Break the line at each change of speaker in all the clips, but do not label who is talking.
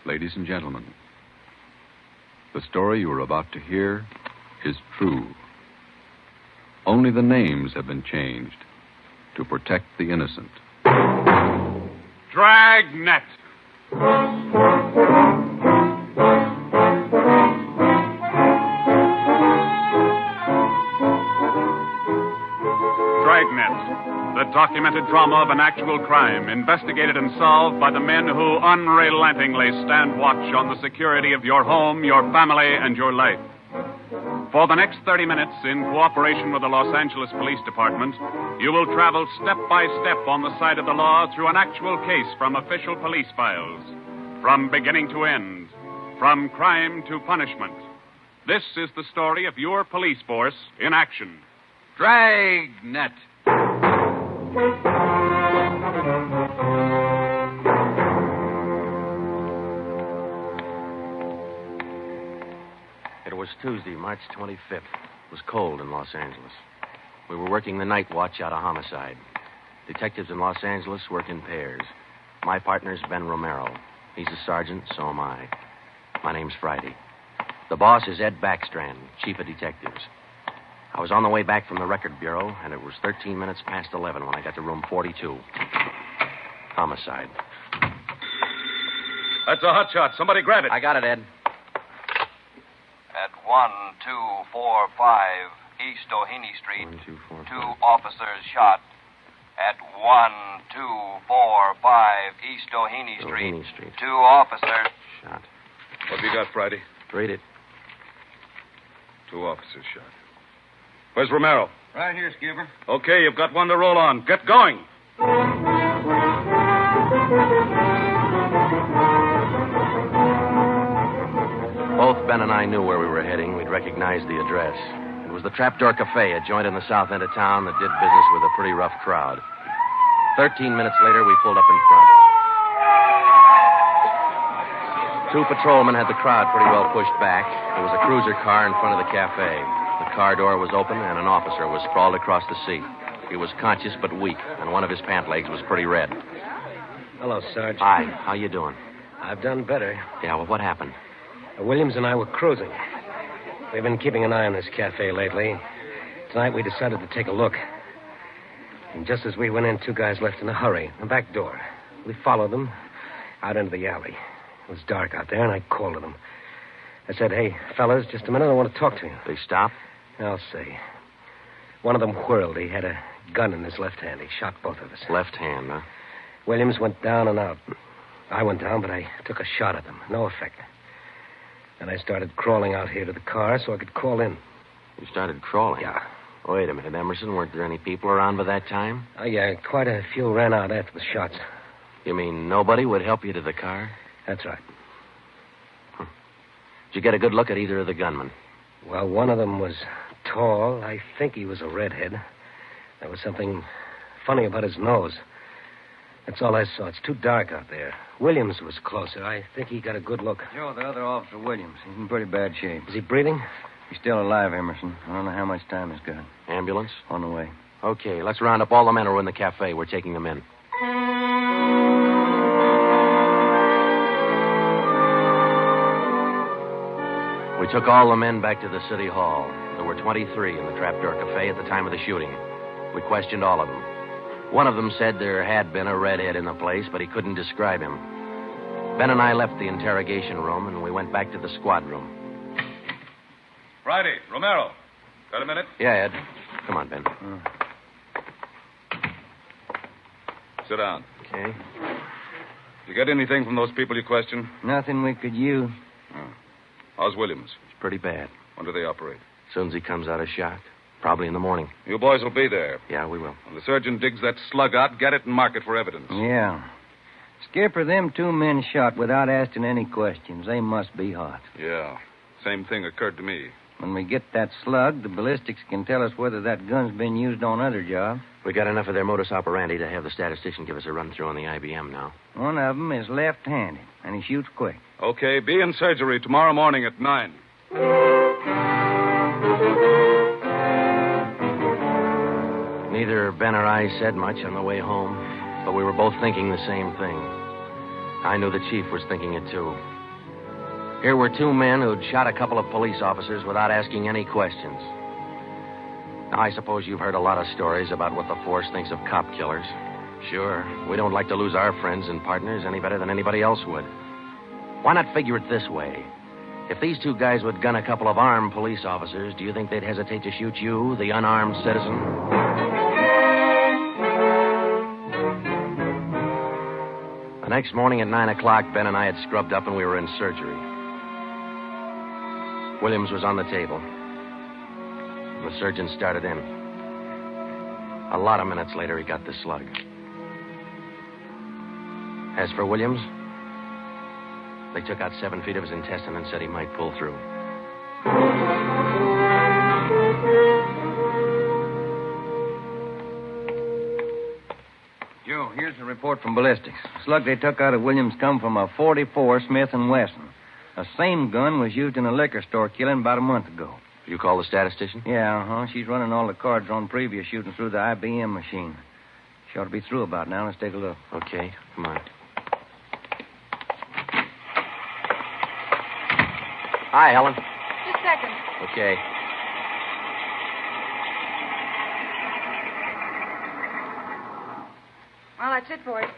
Ladies and gentlemen, the story you are about to hear is true. Only the names have been changed to protect the innocent.
Dragnet. Dragnet, the documented drama of an actual crime, investigated and solved by the men who unrelentingly stand watch on the security of your home, your family, and your life. For the next 30 minutes, in cooperation with the Los Angeles Police Department, you will travel step by step on the side of the law through an actual case from official police files. From beginning to end, from crime to punishment. This is the story of your police force in action.
Dragnet.
It was Tuesday, March 25th. It was cold in Los Angeles. We were working the night watch out of Homicide. Detectives in Los Angeles work in pairs. My partner's Ben Romero. He's a sergeant, so am I. My name's Friday. The boss is Ed Backstrand, chief of detectives. I was on the way back from the record bureau, and it was 13 minutes past 11 when I got to room 42. Homicide.
That's a hot shot. Somebody grab it.
I got it, Ed.
At 1245 East O'Haney Street,
1, 2, 4, 5.
two officers shot. At 1245 East O'Haney Street,
O'Haney Street.
two officers
Shot.
What have you got, Friday?
Read it.
2 officers shot. Where's Romero?
Right here, Skipper.
Okay, you've got one to roll on. Get going.
Both Ben and I knew where we were heading. We'd recognized the address. It was the Trapdoor Cafe, a joint in the south end of town that did business with a pretty rough crowd. 13 minutes later, we pulled up in front. 2 patrolmen had the crowd pretty well pushed back. There was a cruiser car in front of the cafe. The car door was open, and an officer was sprawled across the seat. He was conscious but weak, and one of his pant legs was pretty red.
Hello, Sarge.
Hi, how you doing?
I've done better.
Yeah, well, what happened?
Williams and I were cruising. We've been keeping an eye on this cafe lately. Tonight we decided to take a look. And just as we went in, 2 guys left in a hurry, the back door. We followed them out into the alley. It was dark out there, and I called to them. I said, "Hey, fellas, just a minute, I want to talk to you."
They stopped?
I'll say. One of them whirled. He had a gun in his left hand. He shot both of us.
Left hand, huh?
Williams went down and out. I went down, but I took a shot at them. No effect. Then I started crawling out here to the car so I could call in.
You started crawling?
Yeah.
Wait a minute, Emerson. Weren't there any people around by that time?
Oh, yeah, quite a few ran out after the shots.
You mean nobody would help you to the car?
That's right.
Did you get a good look at either of the gunmen?
Well, one of them was tall. I think he was a redhead. There was something funny about his nose. That's all I saw. It's too dark out there. Williams was closer. I think he got a good look.
Joe, the other officer, Williams. He's in pretty bad shape.
Is he breathing?
He's still alive, Emerson. I don't know how much time he's got.
Ambulance?
On the way.
Okay, let's round up all the men who are in the cafe. We're taking them in. We took all the men back to the city hall. There were 23 in the Trapdoor Cafe at the time of the shooting. We questioned all of them. One of them said there had been a redhead in the place, but he couldn't describe him. Ben and I left the interrogation room, and we went back to the squad room.
Friday, Romero. Got a minute?
Yeah, Ed. Come on, Ben.
Sit down.
Okay.
Did you get anything from those people you questioned?
Nothing we could use.
Oh. How's Williams?
It's pretty bad.
When do they operate?
As soon as he comes out of shock. Probably in the morning.
You boys will be there.
Yeah, we will.
When the surgeon digs that slug out, get it and mark it for evidence.
Yeah. Skipper, them 2 men shot without asking any questions. They must be hot.
Yeah. Same thing occurred to me.
When we get that slug, the ballistics can tell us whether that gun's been used on other jobs.
We got enough of their modus operandi to have the statistician give us a run-through on the IBM now.
One of them is left-handed, and he shoots quick.
Okay, be in surgery tomorrow morning at 9.
Neither Ben or I said much on the way home, but we were both thinking the same thing. I knew the chief was thinking it, too. Here were two men who'd shot a couple of police officers without asking any questions. Now, I suppose you've heard a lot of stories about what the force thinks of cop killers. Sure, we don't like to lose our friends and partners any better than anybody else would. Why not figure it this way? If these two guys would gun a couple of armed police officers, do you think they'd hesitate to shoot you, the unarmed citizen? The next morning at 9 o'clock, Ben and I had scrubbed up and we were in surgery. Williams was on the table. The surgeon started in. A lot of minutes later, he got the slug. As for Williams, they took out 7 feet of his intestine and said he might pull through.
Joe, here's the report from ballistics. The slug they took out of Williams come from a .44 Smith & Wesson. The same gun was used in a liquor store killing about a month ago.
You call the statistician?
Yeah, She's running all the cards on previous shooting through the IBM machine. She ought to be through about now. Let's take a look.
Okay, come on. Hi, Helen.
Just a second.
Okay.
Well, that's it for you.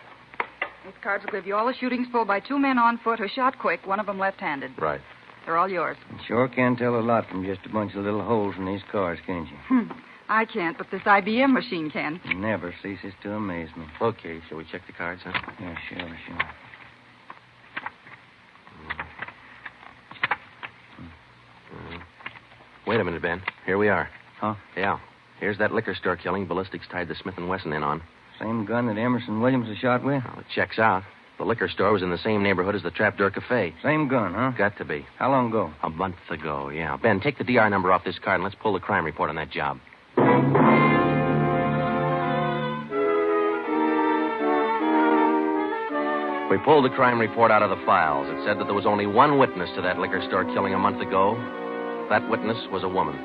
These cards will give you all the shootings pulled by 2 men on foot who shot quick, one of them left-handed.
Right.
They're all yours.
You sure can tell a lot from just a bunch of little holes in these cards, can't you?
I can't, but this IBM machine can.
It never ceases to amaze me.
Okay, shall we check the cards, huh?
Yeah, sure.
Wait a minute, Ben. Here we are.
Huh?
Yeah. Here's that liquor store killing ballistics tied the Smith & Wesson in on.
Same gun that Emerson Williams was shot with?
Well, it checks out. The liquor store was in the same neighborhood as the Trapdoor Cafe.
Same gun, huh?
Got to be.
How long ago?
A month ago, yeah. Ben, take the DR number off this card and let's pull the crime report on that job. We pulled the crime report out of the files. It said that there was only one witness to that liquor store killing a month ago. That witness was a woman.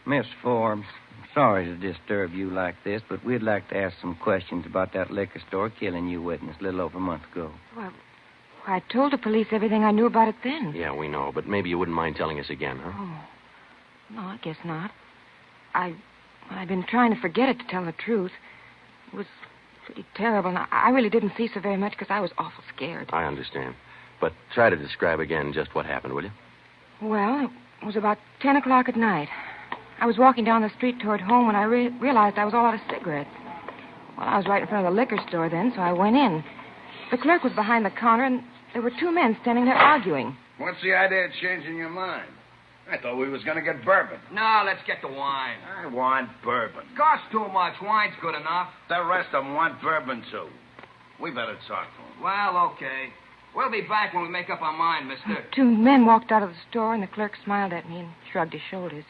Miss Forbes, I'm sorry to disturb you like this, but we'd like to ask some questions about that liquor store killing you witnessed a little over a month ago.
Well, I told the police everything I knew about it then.
Yeah, we know, but maybe you wouldn't mind telling us again, huh?
Oh. No, I guess not. I've been trying to forget it, to tell the truth. It was pretty terrible, and I really didn't see so very much because I was awful scared.
I understand. But try to describe again just what happened, will you?
Well, it was about 10 o'clock at night. I was walking down the street toward home when I realized I was all out of cigarettes. Well, I was right in front of the liquor store then, so I went in. The clerk was behind the counter, and there were 2 men standing there arguing.
What's the idea of changing your mind? I thought we was going to get bourbon.
No, let's get the wine.
I want bourbon.
Costs too much. Wine's good enough.
The rest of them want bourbon, too. We better talk to them.
Well, okay. We'll be back when we make up our mind, mister.
2 men walked out of the store, and the clerk smiled at me and shrugged his shoulders.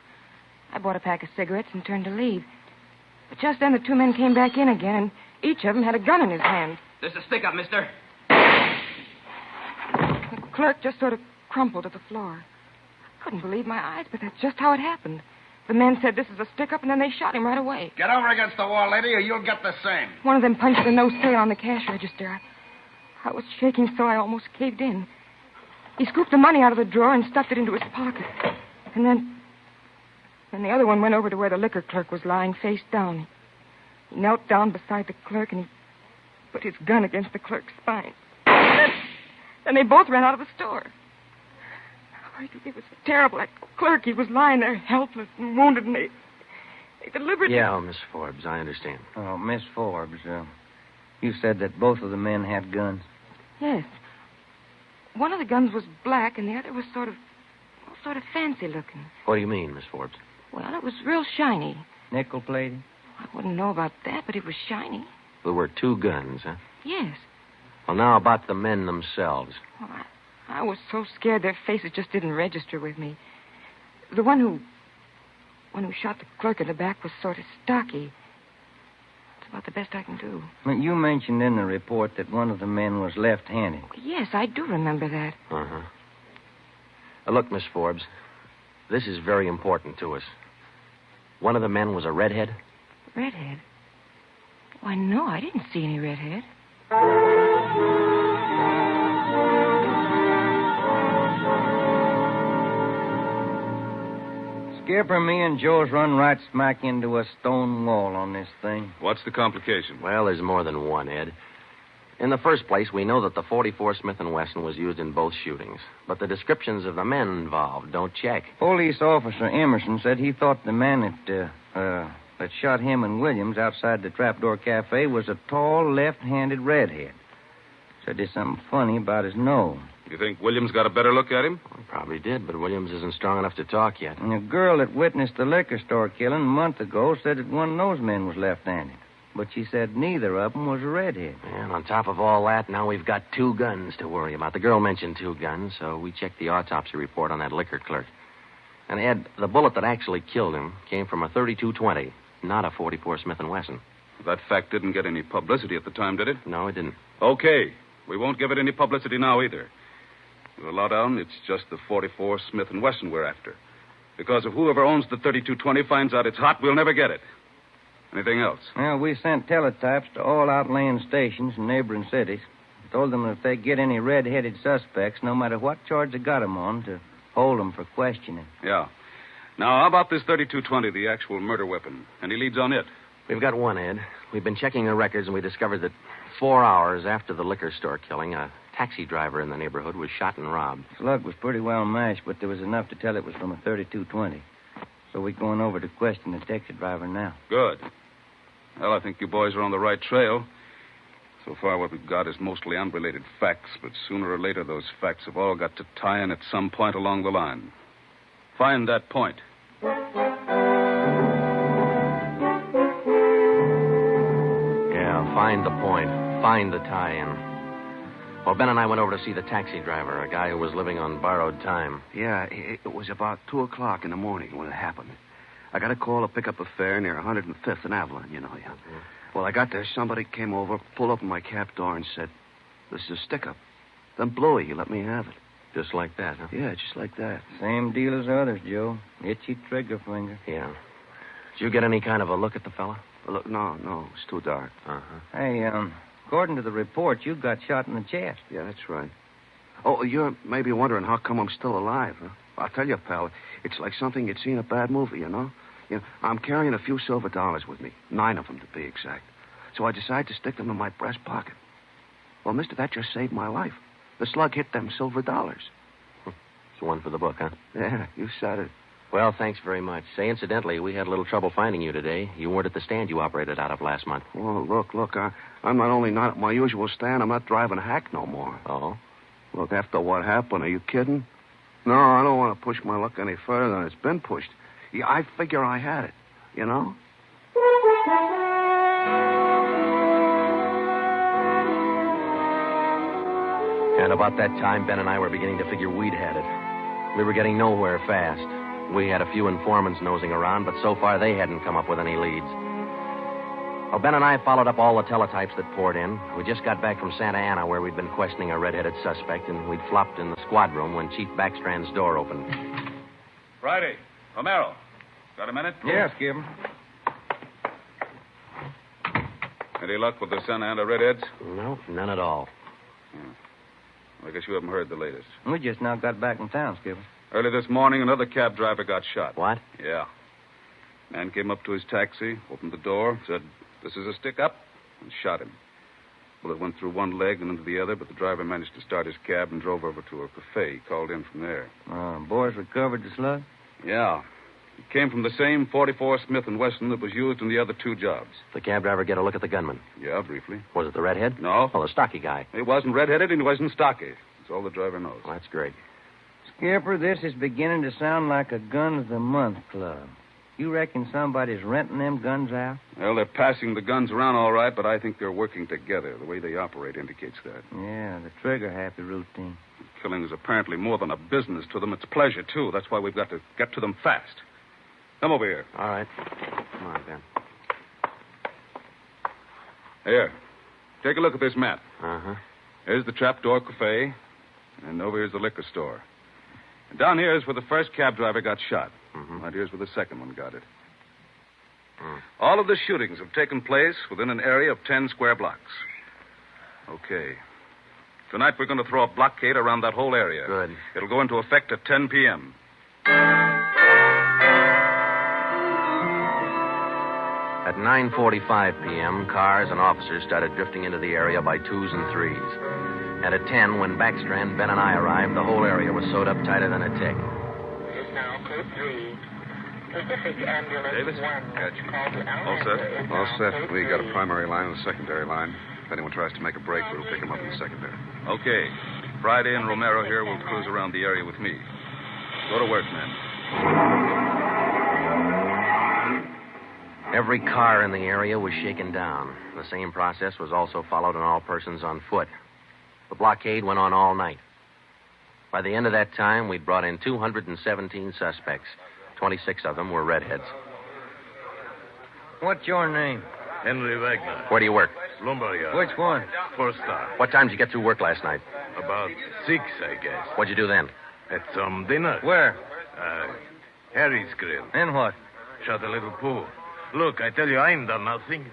I bought a pack of cigarettes and turned to leave. But just then the 2 men came back in again, and each of them had a gun in his hand.
There's a stick up, mister.
The clerk just sort of crumpled to the floor. I couldn't believe my eyes, but that's just how it happened. The men said this is a stick-up, and then they shot him right away.
Get over against the wall, lady, or you'll get the same.
One of them punched the no sale on the cash register. I was shaking so I almost caved in. He scooped the money out of the drawer and stuffed it into his pocket. And then the other one went over to where the liquor clerk was lying face down. He knelt down beside the clerk, and he put his gun against the clerk's spine. Then they both ran out of the store. It was terrible. That clerk, he was lying there helpless and wounded, and they deliberately...
Yeah, Miss Forbes, I understand.
Oh, Miss Forbes, you said that both of the men had guns.
Yes. One of the guns was black, and the other was sort of fancy looking.
What do you mean, Miss Forbes?
Well, it was real shiny.
Nickel-plated?
I wouldn't know about that, but it was shiny.
There were 2 guns, huh?
Yes.
Well, now about the men themselves.
Well, I was so scared their faces just didn't register with me. The one who shot the clerk in the back was sort of stocky. That's about the best I can do.
But you mentioned in the report that one of the men was left-handed.
Yes, I do remember that.
Uh-huh. Look, Miss Forbes, this is very important to us. One of the men was a redhead?
Redhead? Why, no, I didn't see any redhead.
Skipper, me and Joe's run right smack into a stone wall on this thing.
What's the complication?
Well, there's more than one, Ed. In the first place, we know that the .44 Smith & Wesson was used in both shootings, but the descriptions of the men involved don't check.
Police officer Emerson said he thought the man that shot him and Williams outside the Trapdoor Cafe was a tall, left-handed redhead. Said there's something funny about his nose.
You think Williams got a better look at him?
Well, probably did, but Williams isn't strong enough to talk yet.
And a girl that witnessed the liquor store killing a month ago said that one of those men was left-handed. But she said neither of them was a redhead.
And on top of all that, now we've got 2 guns to worry about. The girl mentioned 2 guns, so we checked the autopsy report on that liquor clerk. And, Ed, the bullet that actually killed him came from a .32-20, not a .44 Smith & Wesson.
That fact didn't get any publicity at the time, did it?
No, it didn't.
Okay. We won't give it any publicity now either. With a lowdown, it's just the .44 Smith & Wesson we're after. Because if whoever owns the .32-20 finds out it's hot, we'll never get it. Anything else?
Well, we sent teletypes to all outlying stations in neighboring cities. Told them that if they get any red-headed suspects, no matter what charge they got them on, to hold them for questioning.
Yeah. Now, how about this .32-20, the actual murder weapon? Any leads on it?
We've got one, Ed. We've been checking the records, and we discovered that 4 hours after the liquor store killing, a taxi driver in the neighborhood was shot and robbed.
Slug was pretty well matched, but there was enough to tell it was from a .32-20. So we're going over to question the taxi driver now.
Good. Well, I think you boys are on the right trail. So far, what we've got is mostly unrelated facts, but sooner or later, those facts have all got to tie in at some point along the line. Find that point.
Yeah, find the point. Find the tie-in. Well, Ben and I went over to see the taxi driver, a guy who was living on borrowed time.
Yeah, it was about 2 o'clock in the morning when it happened. I got a call to pick up a fare near 105th and Avalon, you know. Yeah. Mm-hmm. Well, I got there. Somebody came over, pulled up my cab door and said, "This is a stick-up." Then blew it. He let me have it.
Just like that, huh?
Yeah, just like that.
Same deal as others, Joe. Itchy trigger finger.
Yeah. Did you get any kind of a look at the fella?
Look, no, it's too dark.
Uh-huh.
Hey, according to the report, you got shot in the chest.
Yeah, that's right. Oh, you're maybe wondering how come I'm still alive, huh? I'll tell you, pal, it's like something you'd see in a bad movie, you know? I'm carrying a few silver dollars with me, 9 of them to be exact. So I decided to stick them in my breast pocket. Well, mister, that just saved my life. The slug hit them silver dollars.
It's one for the book, huh?
Yeah, you said it.
Well, thanks very much. Say, incidentally, we had a little trouble finding you today. You weren't at the stand you operated out of last month.
Well, look, I'm not only not at my usual stand, I'm not driving a hack no more.
Oh?
Look, after what happened, are you kidding? No, I don't want to push my luck any further than it's been pushed. Yeah, I figure I had it, you know?
And about that time, Ben and I were beginning to figure we'd had it. We were getting nowhere fast. We had a few informants nosing around, but so far they hadn't come up with any leads. Well, Ben and I followed up all the teletypes that poured in. We just got back from Santa Ana, where we'd been questioning a red-headed suspect, and we'd flopped in the squad room when Chief Backstrand's door opened.
Friday. Romero. Got a minute?
Yeah, Skipper.
Any luck with the Santa Ana redheads?
No, none at all.
I guess you haven't heard the latest.
We just now got back in town, Skipper.
Early this morning, another cab driver got shot.
What?
Yeah. Man came up to his taxi, opened the door, said, "This is a stick-up," and shot him. Bullet went through one leg and into the other, but the driver managed to start his cab and drove over to a cafe. He called in from there.
Boys recovered the slug?
Yeah. It came from the same .44 Smith & Wesson that was used in the other 2 jobs.
The cab driver get a look at the gunman?
Yeah, briefly.
Was it the redhead?
No.
Oh, the stocky guy.
He wasn't red-headed and he wasn't stocky. That's all the driver knows.
Well, that's great.
Skipper, this is beginning to sound like a gun of the month club. You reckon somebody's renting them guns out?
Well, they're passing the guns around all right, but I think they're working together. The way they operate indicates that.
Yeah, the trigger-happy routine.
Killing is apparently more than a business to them. It's pleasure, too. That's why we've got to get to them fast. Come over here.
All right. Come on, Ben.
Here. Take a look at this map.
Uh-huh.
Here's the Trapdoor Cafe, and over here's the liquor store. And down here is where the first cab driver got shot.
Mm-hmm.
Right here's where the second one got it. All of the shootings have taken place within an area of 10 square blocks. Okay. Tonight we're going to throw a blockade around that whole area.
Good.
It'll go into effect at 10 p.m.
At 9:45 p.m., cars and officers started drifting into the area by twos and threes. And at 10, when Backstrand, Ben, and I arrived, the whole area was sewed up tighter than a tick.
Is now code 3. Pacific Ambulance
Davis?
1.
Gotcha.
Call to
All set?
All set. We got a primary line and a secondary line. If anyone tries to make a break, we'll pick them up in the secondary.
Okay. Friday and Romero here will cruise around the area with me. Go to work, men.
Every car in the area was shaken down. The same process was also followed on all persons on foot. The blockade went on all night. By the end of that time, we'd brought in 217 suspects. 26 of them were redheads.
What's your name?
Henry Wagner.
Where do you work?
Lumberyard.
Which one?
First star.
What time did you get through work last night?
About 6, I guess.
What'd you do then?
Had some dinner.
Where?
Harry's grill.
And what?
Shot a little pool. Look, I tell you, I ain't done nothing.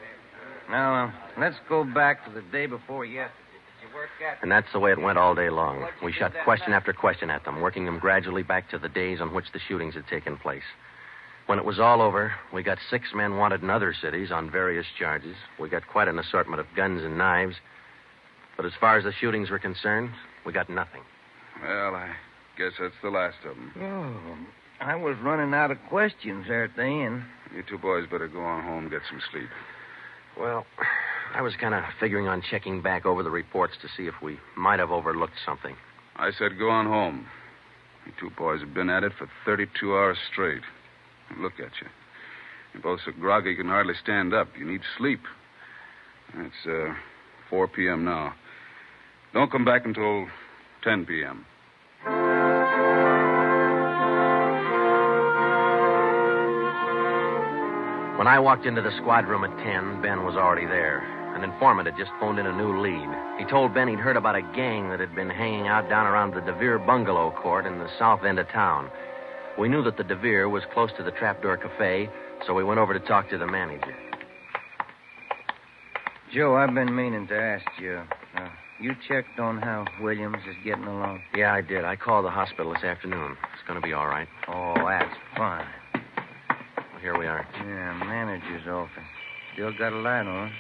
Now, let's go back to the day before yesterday. Did you work at...
And that's the way it went all day long. We shot question after question at them, working them gradually back to the days on which the shootings had taken place. When it was all over, we got 6 men wanted in other cities on various charges. We got quite an assortment of guns and knives. But as far as the shootings were concerned, we got nothing.
Well, I guess that's the last of them.
Oh, I was running out of questions there at the end.
You two boys better go on home and get some sleep.
Well, I was kind of figuring on checking back over the reports to see if we might have overlooked something.
I said go on home. You two boys have been at it for 32 hours straight. Look at you. You're both so groggy you can hardly stand up. You need sleep. It's 4 p.m. now. Don't come back until 10 p.m.
When I walked into the squad room at 10, Ben was already there. An informant had just phoned in a new lead. He told Ben he'd heard about a gang that had been hanging out down around the DeVere bungalow court in the south end of town. We knew that the DeVere was close to the Trapdoor Cafe, so we went over to talk to the manager.
Joe, I've been meaning to ask you. You checked on how Williams is getting along?
Yeah, I did. I called the hospital this afternoon. It's going to be all right.
Oh, that's fine.
Well, here we are.
Yeah, manager's office. Still got a light on.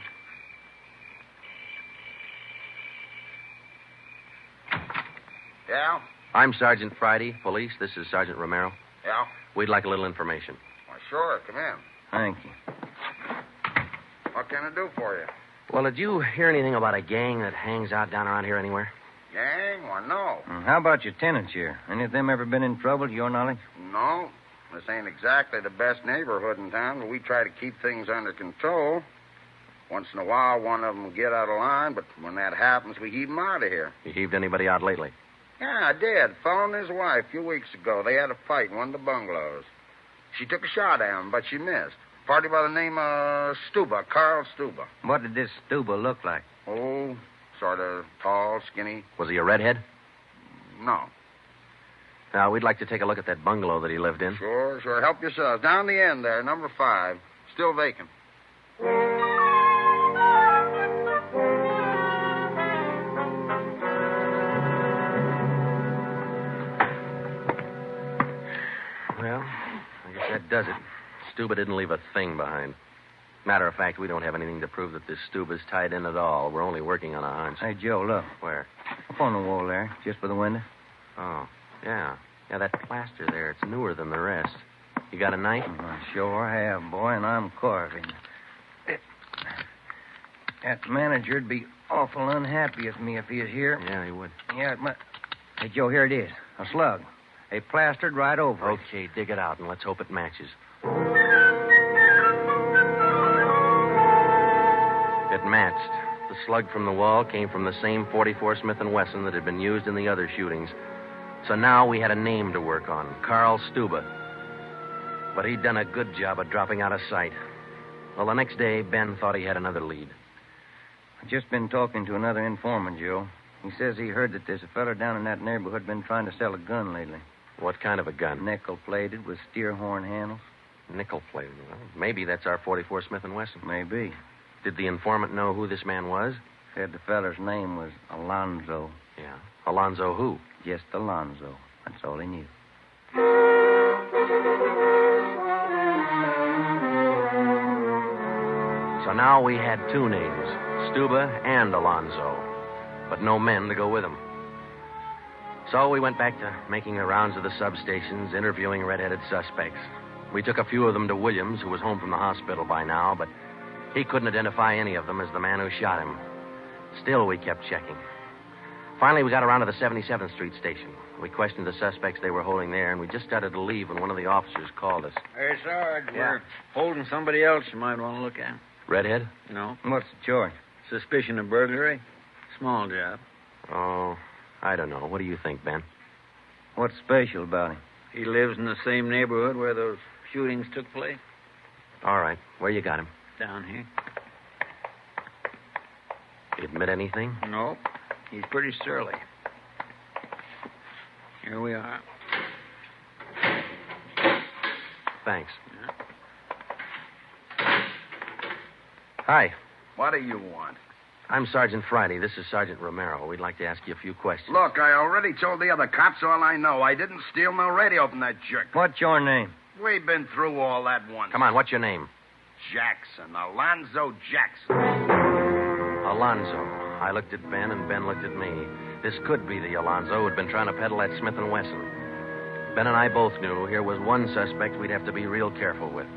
Yeah?
I'm Sergeant Friday, police. This is Sergeant Romero.
Yeah?
We'd like a little information.
Well, sure. Come in.
Thank you.
What can I do for you?
Well, did you hear anything about a gang that hangs out down around here anywhere?
Gang? Why, no.
How about your tenants here? Any of them ever been in trouble, to your knowledge?
No. This ain't exactly the best neighborhood in town, but we try to keep things under control. Once in a while, one of them will get out of line, but when that happens, we heave them out of here.
You heaved anybody out lately?
Yeah, I did. A fellow and his wife a few weeks ago. They had a fight in one of the bungalows. She took a shot at him, but she missed. Party by the name of Stuba, Carl Stuba.
What did this Stuba look like?
Oh, sort of tall, skinny.
Was he a redhead?
No.
Now, we'd like to take a look at that bungalow that he lived in.
Sure. Help yourselves. Down the end there, number 5. Still vacant.
Well, I guess that does it. Stuba didn't leave a thing behind. Matter of fact, we don't have anything to prove that this Stuba's tied in at all. We're only working on a hunch.
Hey, Joe, look.
Where?
Up on the wall there, just by the window.
Oh, yeah. Yeah, that plaster there, it's newer than the rest. You got a knife?
I sure have, boy, and I'm carving. That manager'd be awful unhappy with me if he was here.
Yeah, he would.
Yeah, Hey, Joe, here it is. A slug. They plastered right over it.
Okay, dig it out, and let's hope it matches. It matched. The slug from the wall came from the same .44 Smith & Wesson that had been used in the other shootings. So now we had a name to work on, Carl Stuba. But he'd done a good job of dropping out of sight. Well, the next day, Ben thought he had another lead.
I've just been talking to another informant, Joe. He says he heard that there's a fella down in that neighborhood been trying to sell a gun lately.
What kind of a gun?
Nickel-plated with steer horn handles.
Nickel-plated? Well, maybe that's our .44 Smith & Wesson.
Maybe.
Did the informant know who this man was?
Said the feller's name was Alonzo.
Yeah. Alonzo who?
Just Alonzo. That's all he knew.
So now we had two names, Stuba and Alonzo, but no men to go with them. So we went back to making the rounds of the substations, interviewing red-headed suspects. We took a few of them to Williams, who was home from the hospital by now, but he couldn't identify any of them as the man who shot him. Still, we kept checking. Finally, we got around to the 77th Street station. We questioned the suspects they were holding there, and we just started to leave when one of the officers called us.
Hey, Sarge, we're holding somebody else you might want to look at.
Redhead?
No.
What's the charge?
Suspicion of burglary. Small job.
Oh, I don't know. What do you think, Ben?
What's special about him?
He lives in the same neighborhood where those shootings took place.
All right. Where you got him?
Down here.
He admit anything?
Nope. He's pretty surly. Here we are.
Thanks. Hi.
What do you want?
I'm Sergeant Friday. This is Sergeant Romero. We'd like to ask you a few questions.
Look, I already told the other cops all I know. I didn't steal no radio from that jerk.
What's your name?
We've been through all that once.
Come on, what's your name?
Jackson. Alonzo Jackson.
Alonzo. I looked at Ben, and Ben looked at me. This could be the Alonzo who'd been trying to peddle that Smith & Wesson. Ben and I both knew here was one suspect we'd have to be real careful with.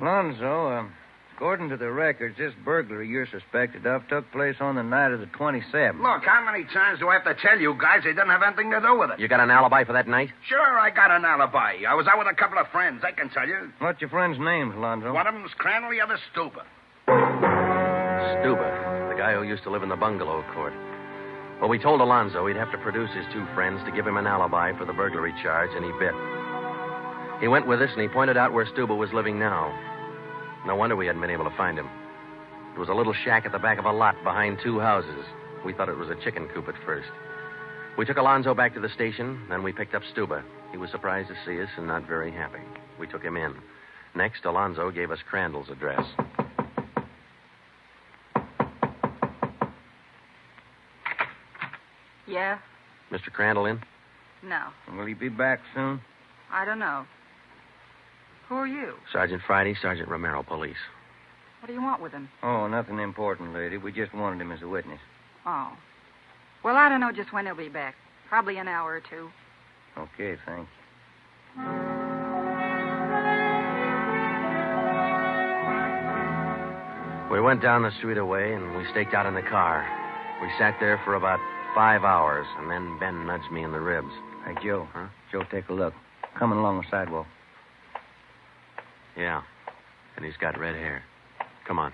Alonzo, according to the records, this burglary you're suspected of took place on the night of the 27th.
Look, how many times do I have to tell you guys it didn't have anything to do with it?
You got an alibi for that night?
Sure, I got an alibi. I was out with a couple of friends, I can tell you.
What's your friends' names, Alonzo?
One of them's Crandall, the other Stuba.
Stuba, the guy who used to live in the bungalow court. Well, we told Alonzo he'd have to produce his two friends to give him an alibi for the burglary charge, and he bit. He went with us, and he pointed out where Stuba was living now. No wonder we hadn't been able to find him. It was a little shack at the back of a lot behind two houses. We thought it was a chicken coop at first. We took Alonzo back to the station, then we picked up Stuba. He was surprised to see us and not very happy. We took him in. Next, Alonzo gave us Crandall's address.
Yeah?
Mr. Crandall in?
No.
Will he be back soon?
I don't know. Who are you?
Sergeant Friday, Sergeant Romero, police.
What do you want with him?
Oh, nothing important, lady. We just wanted him as a witness.
Oh. Well, I don't know just when he'll be back. Probably an hour or two.
Okay, thanks.
We went down the street away, and we staked out in the car. We sat there for about 5 hours, and then Ben nudged me in the ribs.
Hey, Joe.
Huh?
Joe, take a look. Coming along the sidewalk.
Yeah. And he's got red hair. Come on.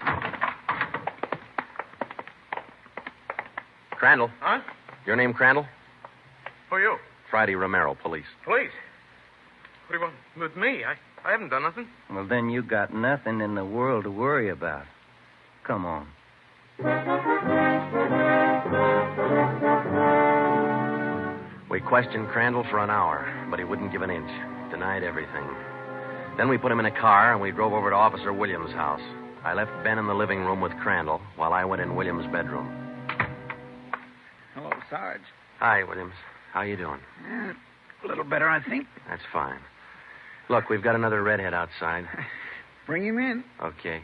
Crandall.
Huh?
Your name Crandall?
Who are you?
Friday Romero, police.
Police. What do you want with me? I haven't done nothing.
Well, then you got nothing in the world to worry about. Come on.
We questioned Crandall for an hour, but he wouldn't give an inch. Denied everything. Then we put him in a car, and we drove over to Officer Williams' house. I left Ben in the living room with Crandall while I went in Williams' bedroom.
Hello, Sarge.
Hi, Williams. How you doing?
A little better, I think.
That's fine. Look, we've got another redhead outside.
Bring him in.
Okay.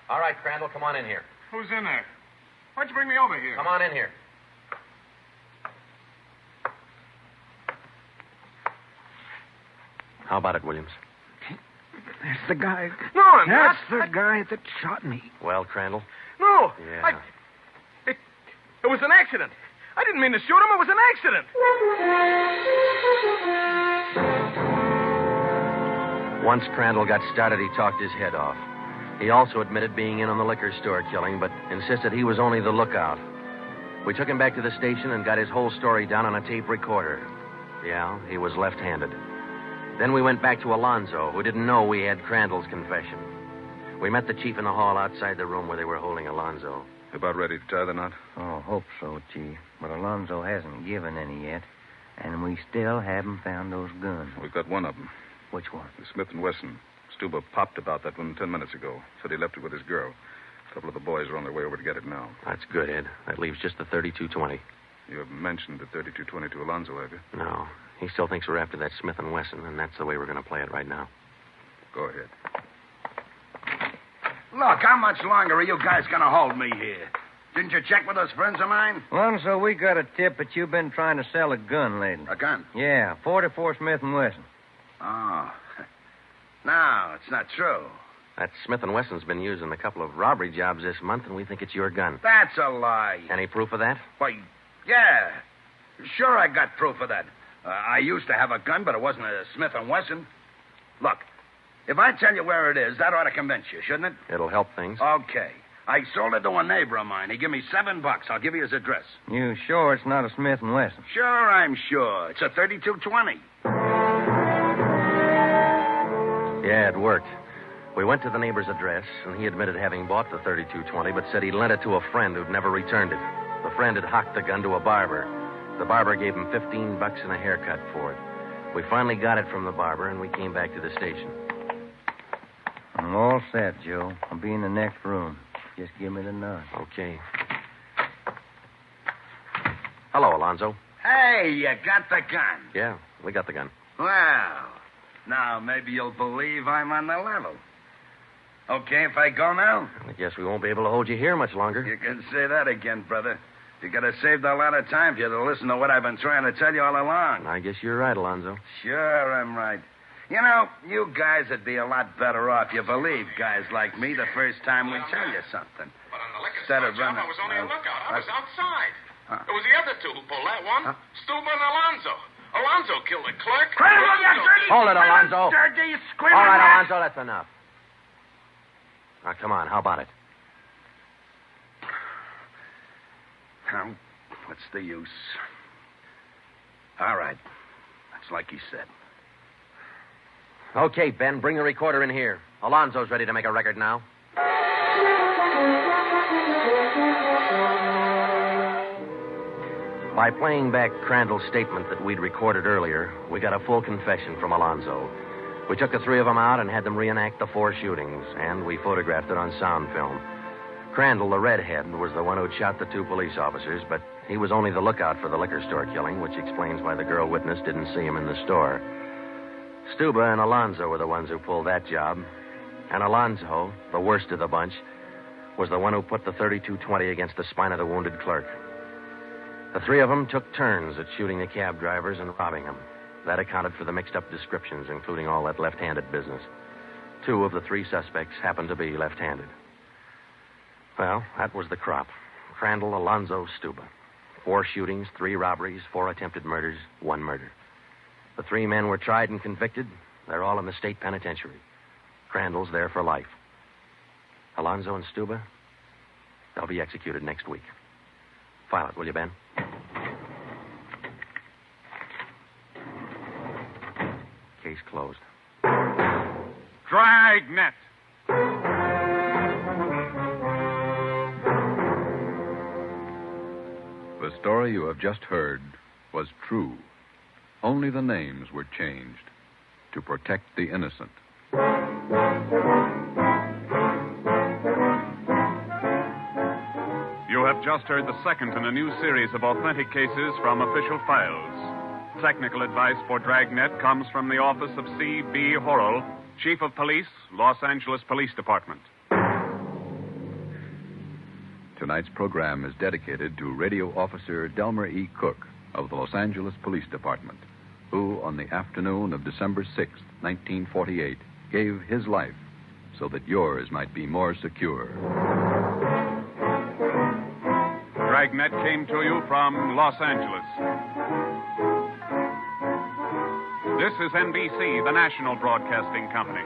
All right, Crandall, come on in here.
Who's in there? Why'd you bring me over here?
Come on in here. How about it, Williams?
That's the guy.
No, I'm
That's
not.
the guy that shot me.
Well, Crandall?
No.
Yeah.
It was an accident. I didn't mean to shoot him. It was an accident.
Once Crandall got started, he talked his head off. He also admitted being in on the liquor store killing, but insisted he was only the lookout. We took him back to the station and got his whole story down on a tape recorder. Yeah, he was left-handed. Then we went back to Alonzo, who didn't know we had Crandall's confession. We met the chief in the hall outside the room where they were holding Alonzo.
About ready to tie the knot?
Oh, hope so, Chief. But Alonzo hasn't given any yet. And we still haven't found those guns.
We've got one of them.
Which one?
The Smith & Wesson. Stuba popped about that one 10 minutes ago. Said he left it with his girl. A couple of the boys are on their way over to get it now.
That's good, Ed. That leaves just the 32-20.
You haven't mentioned the 32-20 to Alonzo, have you?
No. He still thinks we're after that Smith & Wesson, and that's the way we're going to play it right now.
Go ahead.
Look, how much longer are you guys going to hold me here? Didn't you check with those friends of mine?
Alonzo, we got a tip that you've been trying to sell a gun lately.
A gun?
Yeah, 44 Smith & Wesson.
Oh. No, it's not true.
That Smith & Wesson's been used in a couple of robbery jobs this month, and we think it's your gun.
That's a lie.
Any proof of that?
Why, yeah. Sure, I got proof of that. I used to have a gun, but it wasn't a Smith & Wesson. Look, if I tell you where it is, that ought to convince you, shouldn't it?
It'll help things.
Okay. I sold it to a neighbor of mine. He gave me $7. I'll give you his address.
You sure it's not a Smith & Wesson?
Sure, I'm sure. It's a 3220.
Yeah, it worked. We went to the neighbor's address, and he admitted having bought the 3220, but said he lent it to a friend who'd never returned it. The friend had hocked the gun to a barber. The barber gave him $15 and a haircut for it. We finally got it from the barber, and we came back to the station.
I'm all set, Joe. I'll be in the next room. Just give me the nod.
Okay. Hello, Alonzo.
Hey, you got the gun.
Yeah, we got the gun.
Well, now maybe you'll believe I'm on the level. Okay, if I go now?
I guess we won't be able to hold you here much longer.
You can say that again, brother. You could have saved a lot of time if you'd have listened to what I've been trying to tell you all along.
I guess you're right, Alonzo.
Sure, I'm right. You know, you guys would be a lot better off. You believe guys like me the first time we tell you something.
But on the liquor
Instead
store
of
job,
running...
I was only a lookout. I was outside.
Huh?
It was the other two who pulled that one. Stuba and Alonzo. Alonzo killed the clerk.
Hold it, Alonzo.
Dirty,
All right, Alonzo, that's enough. Now, come on, how about it?
What's the use? All right. That's like he said.
Okay, Ben, bring the recorder in here. Alonzo's ready to make a record now. By playing back Crandall's statement that we'd recorded earlier, we got a full confession from Alonzo. We took the three of them out and had them reenact the 4 shootings, and we photographed it on sound film. Crandall, the redhead, was the one who'd shot the 2 police officers, but he was only the lookout for the liquor store killing, which explains why the girl witness didn't see him in the store. Stuba and Alonzo were the ones who pulled that job, and Alonzo, the worst of the bunch, was the one who put the 3220 against the spine of the wounded clerk. The 3 of them took turns at shooting the cab drivers and robbing them. That accounted for the mixed-up descriptions, including all that left-handed business. 2 of the 3 suspects happened to be left-handed. Well, that was the crop. Crandall, Alonzo, Stuba. 4 shootings, 3 robberies, 4 attempted murders, 1 murder. The 3 men were tried and convicted. They're all in the state penitentiary. Crandall's there for life. Alonzo and Stuba, they'll be executed next week. File it, will you, Ben? Case closed.
Dragnet.
The story you have just heard was true. Only the names were changed to protect the innocent.
You have just heard the second in a new series of authentic cases from official files. Technical advice for Dragnet comes from the office of C.B. Horrell, Chief of Police, Los Angeles Police Department.
Tonight's program is dedicated to Radio Officer Delmer E. Cook of the Los Angeles Police Department, who, on the afternoon of December 6, 1948, gave his life so that yours might be more secure.
Dragnet came to you from Los Angeles. This is NBC, the national broadcasting company.